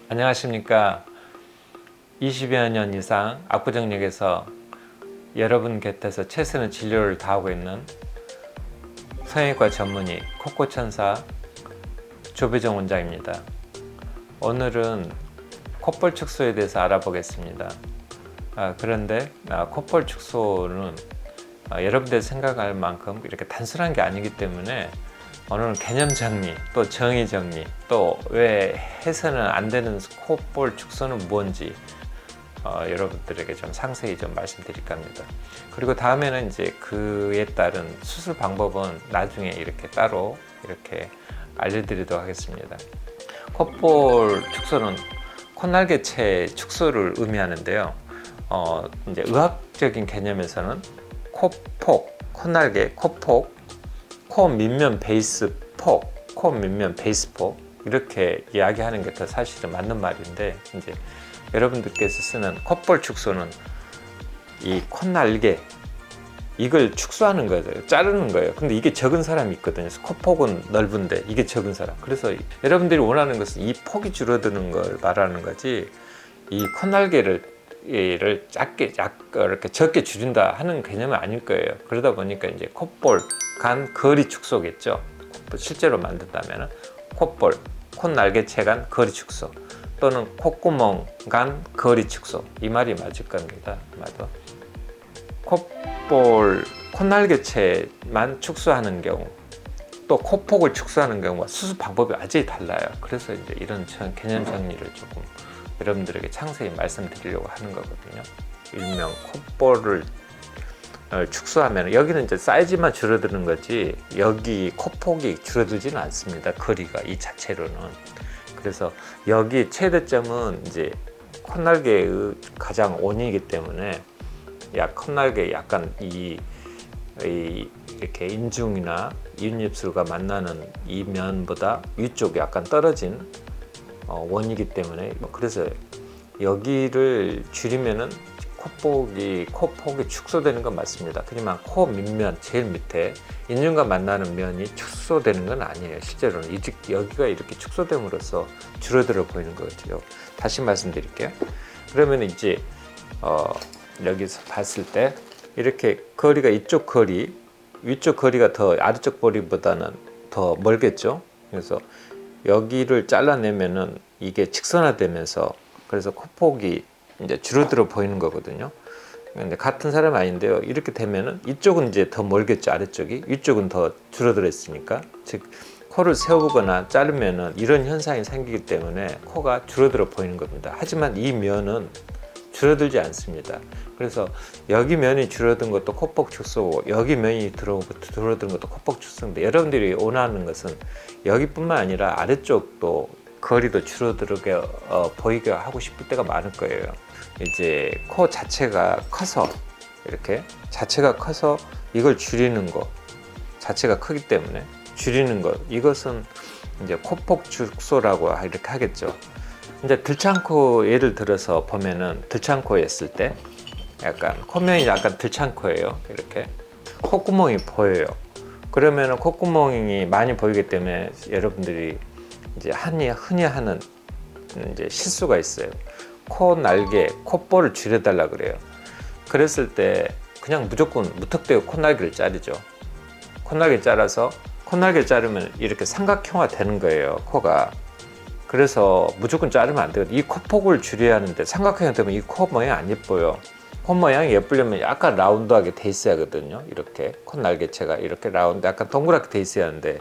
안녕하십니까. 20여 년 이상 압구정역에서 여러분 곁에서 최선의 진료를 다하고 있는 성형외과 전문의 콧고천사 조배정 원장입니다. 오늘은 콧볼 축소에 대해서 알아보겠습니다. 그런데 콧볼 축소는 여러분들이 생각할 만큼 이렇게 단순한 게 아니기 때문에 오늘은 개념 정리, 또 정의 정리, 또 왜 해서는 안 되는 콧볼 축소는 뭔지 여러분들에게 좀 상세히 좀 말씀드릴까 합니다. 그리고 다음에는 이제 그에 따른 수술 방법은 나중에 이렇게 따로 이렇게 알려드리도록 하겠습니다. 콧볼 축소는 콧날개체 축소를 의미하는데요. 이제 의학적인 개념에서는 코폭, 콧날개, 코폭, 코 밑면 베이스 폭, 코 밑면 베이스 폭 이렇게 이야기하는 게 더 사실은 맞는 말인데, 이제 여러분들께서 쓰는 콧볼 축소는 이 콧날개 이걸 축소하는 거예요. 자르는 거예요. 근데 이게 적은 사람이 있거든요. 코폭은 넓은데 이게 적은 사람. 그래서 여러분들이 원하는 것은 이 폭이 줄어드는 걸 말하는 거지, 이 콧날개를 작게 이렇게 적게 줄인다 하는 개념은 아닐 거예요. 그러다 보니까 이제 콧볼 간 거리 축소겠죠. 실제로 만든다면 콧볼, 콧날개체 간 거리 축소, 또는 콧구멍 간 거리 축소, 이 말이 맞을 겁니다. 아마도 콧볼, 콧날개체만 축소하는 경우, 또 코폭을 축소하는 경우와 수술 방법이 완전히 달라요. 그래서 이제 이런 개념 정리를 조금 여러분들에게 상세히 말씀드리려고 하는 거거든요. 일명 콧볼을 축소하면 여기는 이제 사이즈만 줄어드는 거지 여기 코폭이 줄어들지는 않습니다. 거리가 이 자체로는. 그래서 여기 최대점은 이제 콧날개의 가장 원이기 때문에 콧날개 약간 이렇게 인중이나 이윤입술과 만나는 이 면보다 위쪽이 약간 떨어진 원이기 때문에, 그래서 여기를 줄이면은 코폭이 축소되는 건 맞습니다. 하지만 코 밑면 제일 밑에 인중과 만나는 면이 축소되는 건 아니에요. 실제로는 여기가 이렇게 축소됨으로써 줄어들어 보이는 거죠. 다시 말씀드릴게요. 그러면 이제 여기서 봤을 때 이렇게 거리가 이쪽 거리, 위쪽 거리가 더 아래쪽 거리보다는 더 멀겠죠. 그래서 여기를 잘라내면은 이게 직선화되면서 그래서 코폭이 이제 줄어들어 보이는 거거든요. 근데 같은 사람 아닌데요. 이렇게 되면은 이쪽은 이제 더 멀겠죠. 아래쪽이. 위쪽은 더 줄어들어 있으니까. 즉 코를 세우거나 자르면은 이런 현상이 생기기 때문에 코가 줄어들어 보이는 겁니다. 하지만 이 면은 줄어들지 않습니다. 그래서 여기 면이 줄어든 것도 코폭 축소고, 여기 면이 줄어든 것도 코폭 축소인데, 여러분들이 원하는 것은 여기뿐만 아니라 아래쪽도 거리도 줄어들게 보이게 하고 싶을 때가 많을 거예요. 이제 코 자체가 커서 자체가 커서 이걸 줄이는 거, 자체가 크기 때문에 줄이는 것, 이것은 이제 코폭 축소라고 이렇게 하겠죠. 이제 들창코 예를 들어서 보면은 들창코에 있을 때 약간 코면이 약간 들창코예요. 이렇게 콧구멍이 보여요. 그러면은 콧구멍이 많이 보이기 때문에 여러분들이 이제 흔히 하는 이제 실수가 있어요. 코 날개, 콧볼을 줄여달라 그래요. 그랬을 때 그냥 무조건 무턱대고 콧날개를 자르죠. 콧날개 잘라서 콧날개 자르면 이렇게 삼각형화 되는 거예요, 코가. 그래서 무조건 자르면 안 되거든요. 이 코폭을 줄여야 하는데 삼각형이 되면 이 코 모양이 안 예뻐요. 코 모양이 예쁘려면 약간 라운드하게 돼 있어야 하거든요. 이렇게 콧날개체가 이렇게 라운드, 약간 동그랗게 돼 있어야 하는데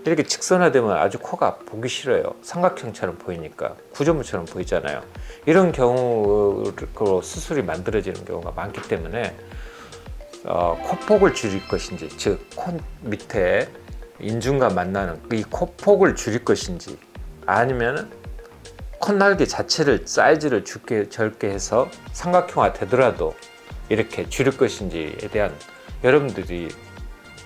이렇게 직선화되면 아주 코가 보기 싫어요. 삼각형처럼 보이니까 구조물처럼 보이잖아요. 이런 경우로 수술이 만들어지는 경우가 많기 때문에 코폭을 줄일 것인지, 즉 코 밑에 인중과 만나는 이 코폭을 줄일 것인지, 아니면 콧날개 자체를 사이즈를 적게 해서 삼각형화 되더라도 이렇게 줄일 것인지에 대한 여러분들이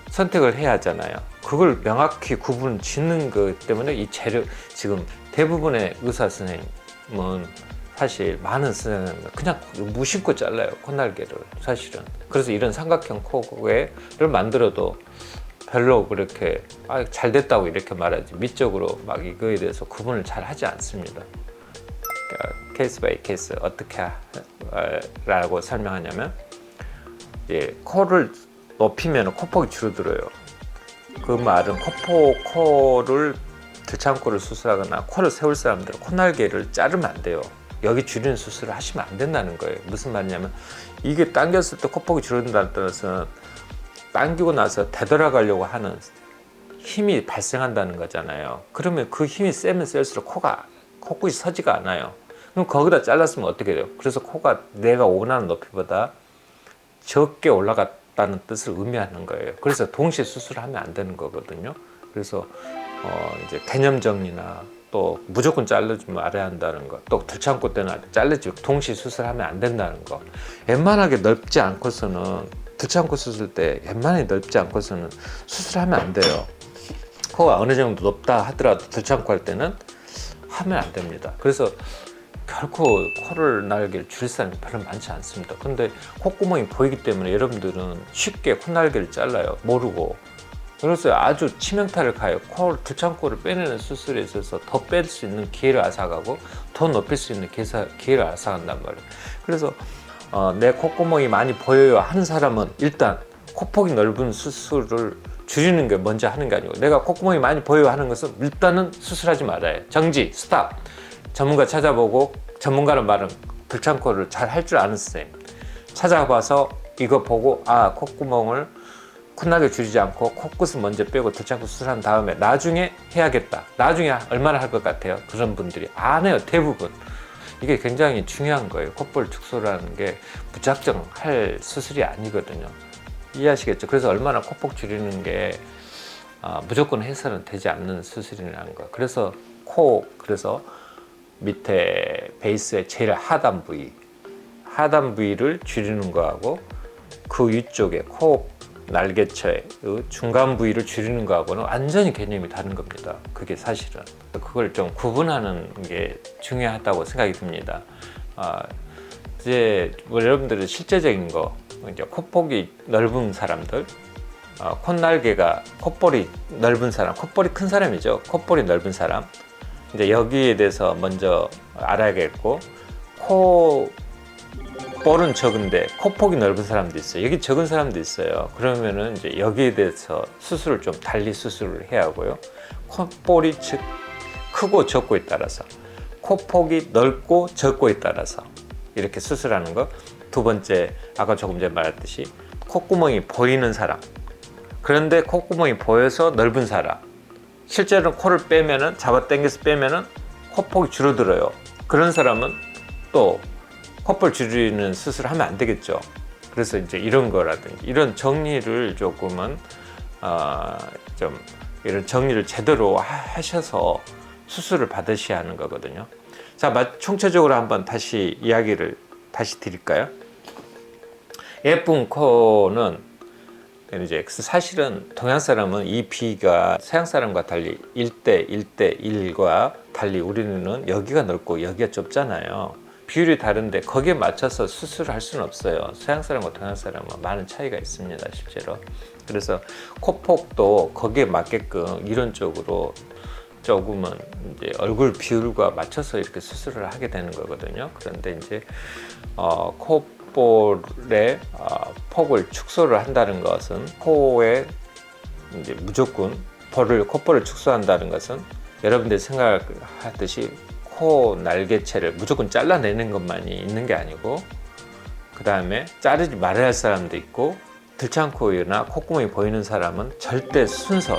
선택을 해야 하잖아요. 그걸 명확히 구분 짓는 것 때문에 이 지금 대부분의 의사 선생님은 사실 많은 선생님은 그냥 무심코 잘라요, 콧날개를 사실은. 그래서 이런 삼각형 코를 만들어도 별로 그렇게 잘 됐다고 이렇게 말하지, 미적으로 막 이거에 대해서 구분을 잘 하지 않습니다. 케이스 바이 케이스 어떻게 라고 설명하냐면, 코를 높이면 코폭이 줄어들어요. 그 말은 코를 들창코를 수술하거나 코를 세울 사람들은 콧날개를 자르면 안 돼요. 여기 줄이는 수술을 하시면 안 된다는 거예요. 무슨 말이냐면, 이게 당겼을 때 코폭이 줄어든다는 뜻은 당기고 나서 되돌아가려고 하는 힘이 발생한다는 거잖아요. 그러면 그 힘이 세면 셀수록 코끝이 서지가 않아요. 그럼 거기다 잘랐으면 어떻게 돼요? 그래서 코가 내가 원하는 높이보다 적게 올라갔다는 뜻을 의미하는 거예요. 그래서 동시에 수술을 하면 안 되는 거거든요. 그래서 이제 개념 정리나 또 무조건 자르지 말아야 한다는 거, 또 들창코 때는 자르지 동시에 수술하면 안 된다는 거. 웬만하게 넓지 않고서는 들창코 수술 때 웬만하게 넓지 않고서는 수술하면 안 돼요. 코가 어느 정도 높다 하더라도 들창코 할 때는 하면 안 됩니다. 그래서 결코 코를 날개를 줄일 사람이 별로 많지 않습니다. 근데 콧구멍이 보이기 때문에 여러분들은 쉽게 콧날개를 잘라요. 모르고. 그래서 아주 치명타를 가요. 들창코를 빼내는 수술에 있어서 더 뺄 수 있는 기회를 앗아가고 더 높일 수 있는 기회를 앗아간단 말이에요. 그래서 내 콧구멍이 많이 보여요 하는 사람은 일단 코폭이 넓은 수술을 줄이는 게 먼저 하는 게 아니고, 내가 콧구멍이 많이 보여요 하는 것은 일단은 수술하지 말아요. 정지, 스탑. 전문가 찾아보고, 전문가는 말은 들창코를 잘 할 줄 아는 선생님 찾아봐서 이거 보고, 콧구멍을 콧날개 줄이지 않고 코끝을 먼저 빼고 들창코 수술한 다음에 나중에 해야겠다. 나중에 얼마나 할 것 같아요? 그런 분들이 안 해요, 대부분. 이게 굉장히 중요한 거예요. 콧볼 축소라는 게 무작정 할 수술이 아니거든요. 이해하시겠죠? 그래서 얼마나 코폭 줄이는 게 무조건 해서는 되지 않는 수술이라는 거. 그래서 그래서 밑에 베이스의 제일 하단 부위를 줄이는 거하고 그 위쪽에 코 날개처의 중간 부위를 줄이는 거하고는 완전히 개념이 다른 겁니다. 그게 사실은. 그걸 좀 구분하는 게 중요하다고 생각이 듭니다. 이제 여러분들의 실제적인 거, 이제 코폭이 넓은 사람들, 콧볼이 넓은 사람, 콧볼이 큰 사람이죠. 콧볼이 넓은 사람. 이제 여기에 대해서 먼저 알아야겠고, 콧볼은 적은데 코폭이 넓은 사람도 있어요. 여기 적은 사람도 있어요. 그러면은 이제 여기에 대해서 수술을 좀 달리 수술을 해야 하고요. 콧볼이 크고 적고에 따라서, 코폭이 넓고 적고에 따라서 이렇게 수술하는 거. 두 번째, 아까 조금 전에 말했듯이 콧구멍이 보이는 사람, 그런데 콧구멍이 보여서 넓은 사람, 실제로는 코를 빼면은, 잡아당겨서 빼면은 코폭이 줄어들어요. 그런 사람은 또 콧볼 줄이는 수술을 하면 안 되겠죠. 그래서 이제 이런 거라든지 이런 정리를 조금은 좀 이런 정리를 제대로 하셔서 수술을 받으셔야 하는 거거든요. 자, 총체적으로 한번 다시 이야기를 다시 드릴까요? 예쁜 코는 이제 사실은 동양 사람은 이 비가 서양 사람과 달리 1대1과 달리 우리는 여기가 넓고 여기가 좁잖아요. 비율이 다른데 거기에 맞춰서 수술을 할 수는 없어요. 서양 사람과 동양 사람은 많은 차이가 있습니다, 실제로. 그래서 코폭도 거기에 맞게끔 이론적으로 조금은 이제 얼굴 비율과 맞춰서 이렇게 수술을 하게 되는 거거든요. 그런데 이제 콧볼의 폭을 축소를 한다는 것은, 코에 이제 무조건 콧볼을 축소한다는 것은 여러분들이 생각하듯이 코 날개체를 무조건 잘라내는 것만이 있는 게 아니고, 그 다음에 자르지 말아야 할 사람도 있고, 들창코나 콧구멍이 보이는 사람은 절대 순서,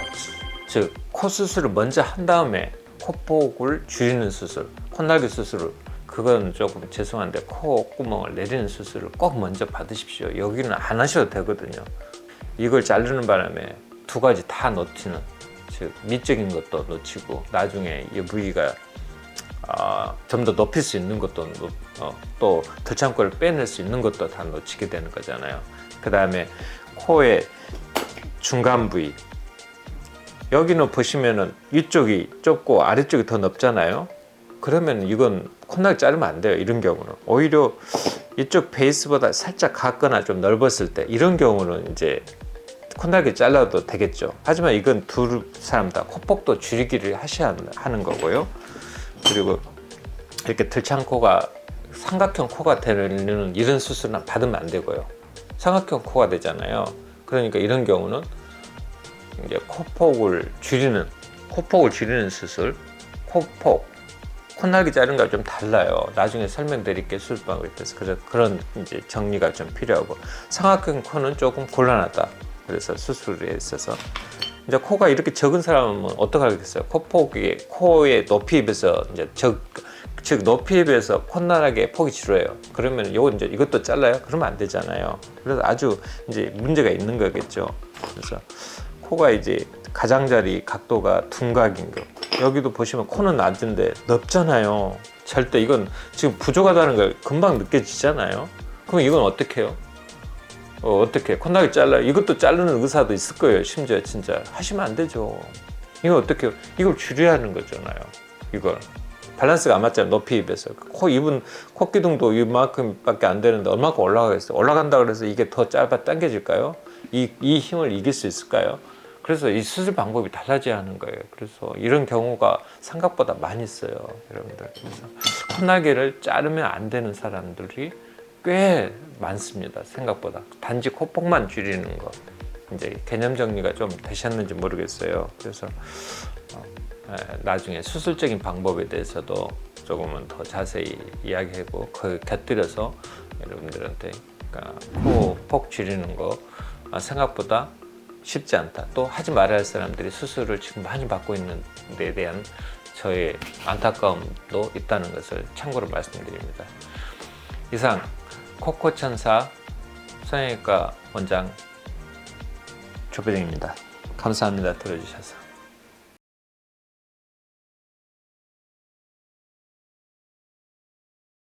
즉 코 수술을 먼저 한 다음에 코폭을 줄이는 수술, 콧날개 수술을, 그건 조금 죄송한데 콧구멍을 내리는 수술을 꼭 먼저 받으십시오. 여기는 안 하셔도 되거든요. 이걸 자르는 바람에 두 가지 다 놓치는, 즉 미적인 것도 놓치고, 나중에 이 부위가 좀 더 높일 수 있는 것도 또 들창코를 빼낼 수 있는 것도 다 놓치게 되는 거잖아요. 그 다음에 코의 중간 부위, 여기는 보시면은 위쪽이 좁고 아래쪽이 더 넓잖아요. 그러면 이건 콧날개 자르면 안 돼요. 이런 경우는 오히려 이쪽 베이스보다 살짝 같거나 좀 넓었을 때, 이런 경우는 이제 콧날개 잘라도 되겠죠. 하지만 이건 두 사람 다 코폭도 줄이기를 하셔야 하는 거고요. 그리고 이렇게 들창코가 삼각형 코가 되는 이런 수술은 받으면 안 되고요. 삼각형 코가 되잖아요. 그러니까 이런 경우는 이제 코폭을 줄이는 수술, 코폭, 콧날개 자르는 거랑 좀 달라요. 나중에 설명드릴게요. 수술 방법에 대해서. 그래서 그런 이제 정리가 좀 필요하고, 삼각형 코는 조금 곤란하다. 그래서 수술에 있어서 이제 코가 이렇게 적은 사람은 어떻게 하겠어요? 코폭이 코의 높이에 비해서 이제 즉 높이에 비해서 콧날개 폭이 줄어요. 그러면 이것도 잘라요? 그러면 안 되잖아요. 그래서 아주 이제 문제가 있는 거겠죠. 그래서 코가 이제 가장자리 각도가 둔각인 거. 여기도 보시면 코는 낮은데 넓잖아요. 절대 이건 지금 부족하다는 걸 금방 느껴지잖아요. 그럼 이건 어떻게 해요? 어떻게 콧날개 잘라요? 이것도 자르는 의사도 있을 거예요. 심지어 진짜 하시면 안 되죠. 이거 어떻게 해요? 이걸 줄여야 하는 거잖아요. 이걸 밸런스가 안 맞잖아요. 높이에 비해서 입은 콧기둥도 이만큼밖에 안 되는데 얼마큼 올라가겠어요? 올라간다 그래서 이게 더 짧아 당겨질까요? 이 힘을 이길 수 있을까요? 그래서 이 수술 방법이 달라져야 하는 거예요. 그래서 이런 경우가 생각보다 많이 있어요, 여러분들. 그래서 콧날개를 자르면 안 되는 사람들이 꽤 많습니다. 생각보다. 단지 코폭만 줄이는 거. 이제 개념 정리가 좀 되셨는지 모르겠어요. 그래서 나중에 수술적인 방법에 대해서도 조금은 더 자세히 이야기하고 그 곁들여서 여러분들한테 코폭 줄이는 거 생각보다 쉽지 않다. 또 하지 말아야 할 사람들이 수술을 지금 많이 받고 있는 데 대한 저의 안타까움도 있다는 것을 참고로 말씀드립니다. 이상 코코천사 성형외과 원장 조배정입니다. 감사합니다. 들어주셔서.